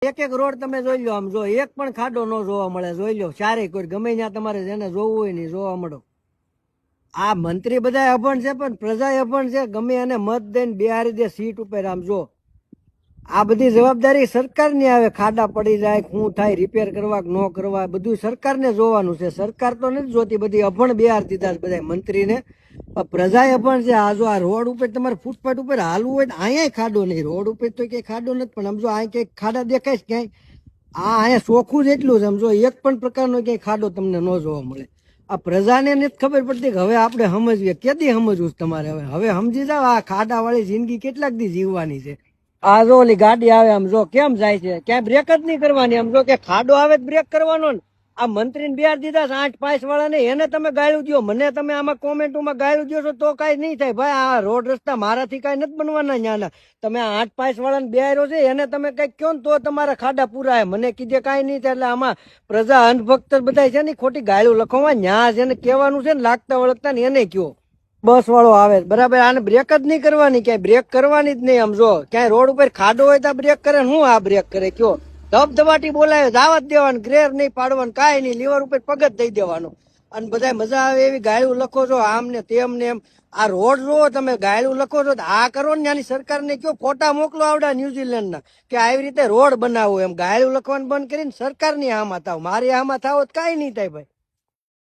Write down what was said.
એક એક રોડ તમે જોઈ લો, આમ જો એક પણ ખાડો ન જોવા મળે, જોઈ લો ચારે કોઈ ગમે ત્યાં તમારે જેને જોવું હોય ને જોવા મળો. આ મંત્રી બધા અભણ છે પણ પ્રજા અભણ છે, ગમે એને મત દઈને બિહારી દે સીટ ઉપર. આમ જો આ બધી જવાબદારી સરકારની આવે, ખાડા પડી જાય શું થાય, રિપેર કરવા ન કરવા બધું સરકારને જોવાનું છે. સરકાર તો નથી જોતી, બધી અભણ બિહાર દીધા બધા મંત્રીને. પ્રજા અભણ છે. આ જો આ રોડ ઉપર તમારે ફૂટપાથ ઉપર હાલવું હોય તો અહીંયા ખાડો નહીં, રોડ ઉપર તો ક્યાંય ખાડો નથી, પણ સમજો અહીં ક્યાંક ખાડા દેખાય છે ક્યાંય? આ અહીંયા ચોખ્ખું જ એટલું જ, સમજો એક પણ પ્રકારનો ક્યાંય ખાડો તમને ન જોવા મળે. આ પ્રજાને નથી ખબર પડતી કે હવે આપણે સમજીએ, કેદી સમજવું તમારે? હવે સમજી જાવ, આ ખાડા વાળી જિંદગી કેટલાક દી જીવવાની છે. આ જો ઓલી ગાડી આવે, આમ જો કેમ જાય છે, ક્યાંય બ્રેક જ નહીં કરવાની. આમ જો કે ખાડો આવે બ્રેક કરવાનો ને. આ મંત્રીને બિહાર દીધા 8-5 વાળાને, એને તમે ગાળ્યું દો, મને તમે આમાં કોમેન્ટોમાં ગાળ્યું દો છો તો કઈ નહીં થાય ભાઈ. આ રોડ રસ્તા મારાથી કઈ નથી બનવાના ન્યાના. તમે 8-5 વાળાને બિહાર્યો છે, એને તમે કઈક કહો ને તો તમારા ખાડા પૂરાય, મને કીધે કઈ નહીં થાય. એટલે આમાં પ્રજા અંધભક્ત બધા છે ને, ખોટી ગાળ્યું લખવા ન્યા જેને કહેવાનું છે ને, લાગતા વળગતા ને એને કયો. બસ વાળો આવે બરાબર, આને બ્રેક જ નહીં કરવાની, ક્યાંય બ્રેક કરવાની જ નહીં. આમ જો ક્યાંય રોડ ઉપર ખાડો હોય તો બ્રેક કરે, હું આ બ્રેક કરે કયો? ધબધબાટી બોલાવે, દાવત દેવાનું, ગ્રેર નહીં પાડવાનું, કાંઈ નહીં, લીવર ઉપર પગ જ દઈ દેવાનું. અને બધા મજા આવે એવી ગાળું લખો છો આમ ને તેમ ને એમ. આ રોડ જોવો તમે, ગાળું લખો છો તો આ કરો ને, ત્યાંની સરકારને કયો ફોટા મોકલો આવડા ન્યુઝીલેન્ડના કે આવી રીતે રોડ બનાવો. એમ ગાળું લખવાનું બંધ કરીને સરકારની આમાં થાવ, મારી આમાં થાવ તો કાંઈ નહીં થાય ભાઈ.